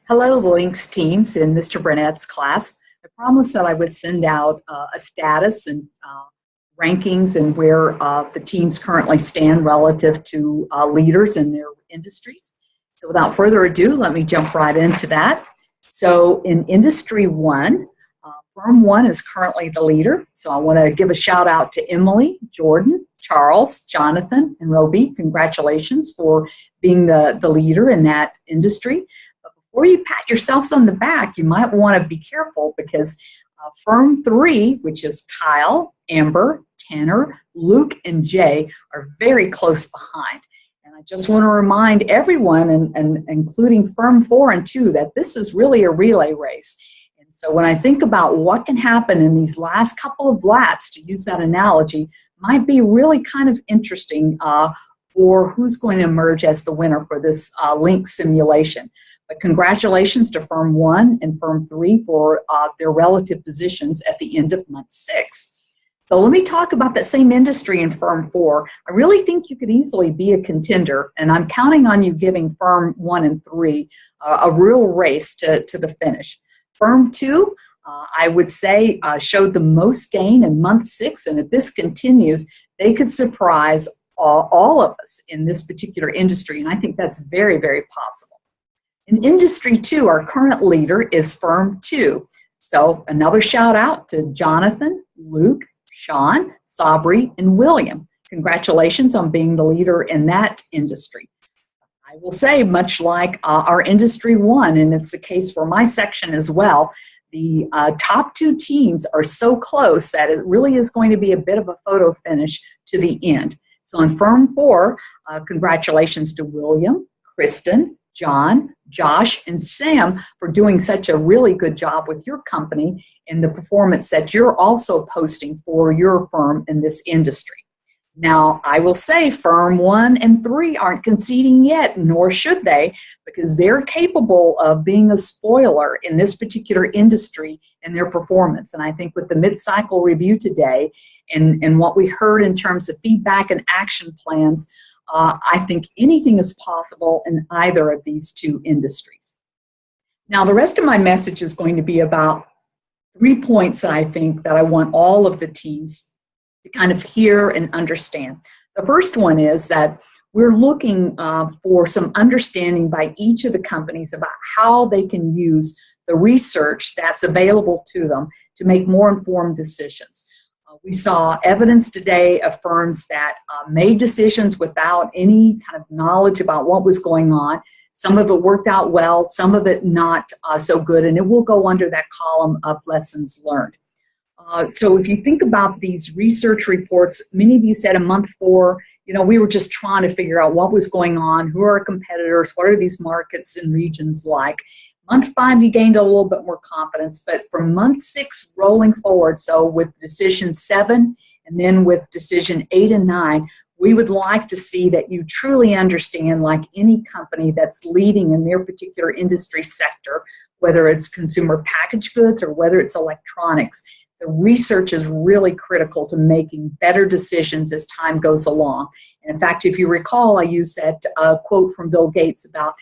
Hello, Links teams in Mr. Burnett's class. I promised that I would send out a status and rankings and where the teams currently stand relative to leaders in their industries. So without further ado, let me jump right into that. So in Industry 1, Firm 1 is currently the leader. So I want to give a shout out to Emily, Jordan, Charles, Jonathan, and Roby. Congratulations for being the leader in that industry. Before you pat yourselves on the back, you might want to be careful because Firm 3, which is Kyle, Amber, Tanner, Luke, and Jay, are very close behind. And I just want to remind everyone, and including Firm 4 and 2, that this is really a relay race. And so when I think about what can happen in these last couple of laps, to use that analogy, might be really kind of interesting for who's going to emerge as the winner for this link simulation. But congratulations to Firm 1 and Firm 3 for their relative positions at the end of month 6. So let me talk about that same industry in Firm 4. I really think you could easily be a contender, and I'm counting on you giving Firm 1 and 3 a real race to the finish. Firm 2, I would say, showed the most gain in month 6, and if this continues, they could surprise all of us in this particular industry, and I think that's very, very possible. In Industry 2, our current leader is Firm 2. So another shout out to Jonathan, Luke, Sean, Sabri, and William. Congratulations on being the leader in that industry. I will say, much like our Industry 1, and it's the case for my section as well, the top 2 teams are so close that it really is going to be a bit of a photo finish to the end. So in Firm 4, congratulations to William, Kristen, John, Josh, and Sam for doing such a really good job with your company and the performance that you're also posting for your firm in this industry. Now, I will say Firm 1 and 3 aren't conceding yet, nor should they, because they're capable of being a spoiler in this particular industry and their performance. And I think with the mid-cycle review today and what we heard in terms of feedback and action plans, I think anything is possible in either of these 2 industries. Now, the rest of my message is going to be about 3 points that I think that I want all of the teams to kind of hear and understand. The first one is that we're looking for some understanding by each of the companies about how they can use the research that's available to them to make more informed decisions. We saw evidence today of firms that made decisions without any kind of knowledge about what was going on. Some of it worked out well, some of it not so good, and it will go under that column of lessons learned. So if you think about these research reports, many of you said in month 4, we were just trying to figure out what was going on, who are our competitors, what are these markets and regions like. Month 5, you gained a little bit more confidence, but from month 6 rolling forward, so with decision 7 and then with decision 8 and 9, we would like to see that you truly understand, like any company that's leading in their particular industry sector, whether it's consumer packaged goods or whether it's electronics, the research is really critical to making better decisions as time goes along. And in fact, if you recall, I used that quote from Bill Gates about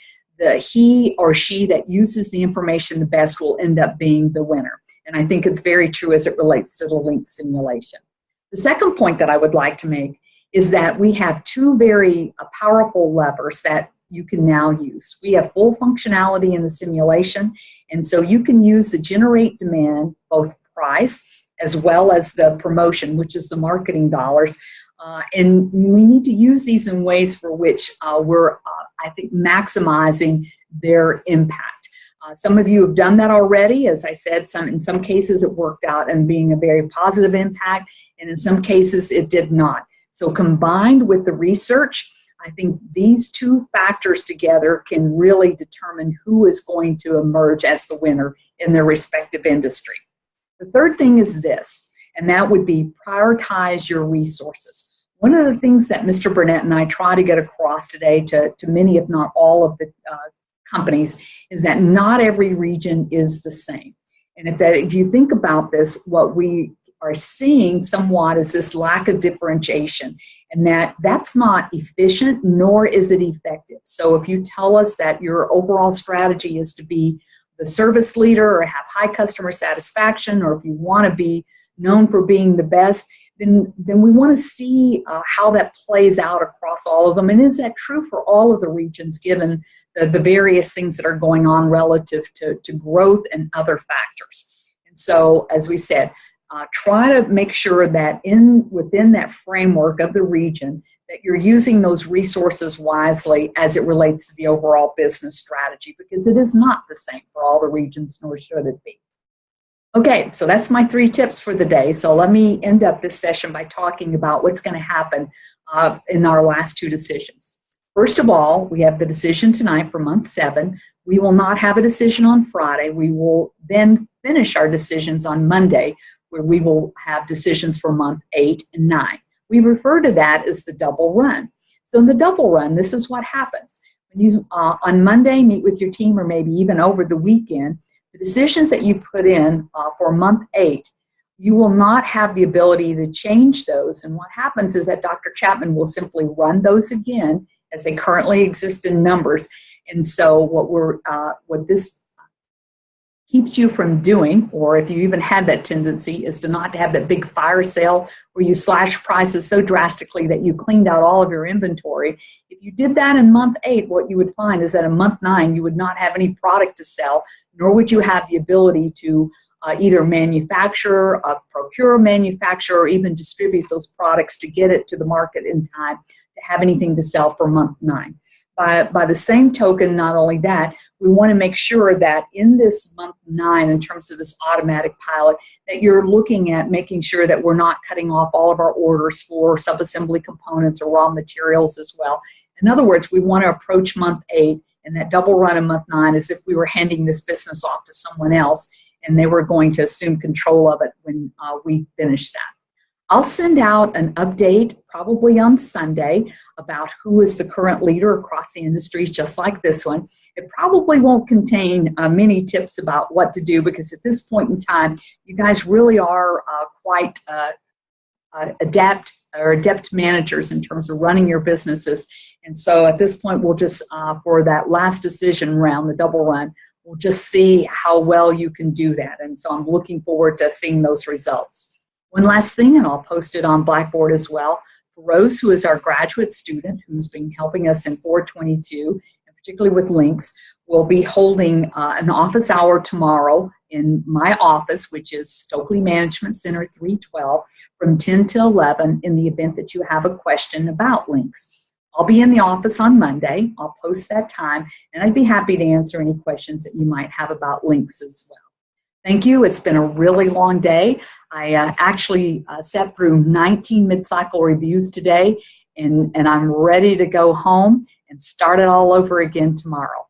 he or she that uses the information the best will end up being the winner. And I think it's very true as it relates to the link simulation. The second point that I would like to make is that we have 2 very powerful levers that you can now use. We have full functionality in the simulation, and so you can use the generate demand, both price as well as the promotion, which is the marketing dollars. And we need to use these in ways for which we're, I think, maximizing their impact. Some of you have done that already. As I said, in some cases it worked out and being a very positive impact, and in some cases it did not. So combined with the research, I think these 2 factors together can really determine who is going to emerge as the winner in their respective industry. The third thing is this, and that would be prioritize your resources. One of the things that Mr. Burnett and I try to get across today to many, if not all of the companies, is that not every region is the same. And if you think about this, what we are seeing somewhat is this lack of differentiation, and that's not efficient, nor is it effective. So if you tell us that your overall strategy is to be the service leader or have high customer satisfaction, or if you want to be known for being the best, then we want to see how that plays out across all of them. And is that true for all of the regions, given the various things that are going on relative to growth and other factors? And so, as we said, try to make sure that within that framework of the region, that you're using those resources wisely as it relates to the overall business strategy, because it is not the same for all the regions, nor should it be. Okay, so that's my 3 tips for the day. So let me end up this session by talking about what's going to happen in our last 2 decisions. First of all, we have the decision tonight for month 7. We will not have a decision on Friday. We will then finish our decisions on Monday, where we will have decisions for month 8 and 9. We refer to that as the double run. So in the double run, this is what happens. When you, on Monday, meet with your team, or maybe even over the weekend, the decisions that you put in for month 8, you will not have the ability to change those. And what happens is that Dr. Chapman will simply run those again as they currently exist in numbers. And so what this keeps you from doing, or if you even had that tendency, is to not have that big fire sale where you slash prices so drastically that you cleaned out all of your inventory. If you did that in month 8, what you would find is that in month 9, you would not have any product to sell, nor would you have the ability to either manufacture, procure, manufacture, or even distribute those products to get it to the market in time to have anything to sell for month 9. By the same token, not only that, we want to make sure that in this month 9, in terms of this automatic pilot, that you're looking at making sure that we're not cutting off all of our orders for subassembly components or raw materials as well. In other words, we want to approach month 8 and that double run in month 9 as if we were handing this business off to someone else and they were going to assume control of it when we finish that. I'll send out an update probably on Sunday about who is the current leader across the industries, just like this one. It probably won't contain many tips about what to do, because at this point in time, you guys really are quite adept managers in terms of running your businesses. And so at this point, we'll just, for that last decision round, the double run, we'll just see how well you can do that. And so I'm looking forward to seeing those results. One last thing, and I'll post it on Blackboard as well. For Rose, who is our graduate student, who's been helping us in 422, and particularly with links, we'll be holding an office hour tomorrow in my office, which is Stokely Management Center 312, from 10 to 11 in the event that you have a question about links. I'll be in the office on Monday. I'll post that time, and I'd be happy to answer any questions that you might have about links as well. Thank you. It's been a really long day. I actually sat through 19 mid-cycle reviews today, and I'm ready to go home and start it all over again tomorrow.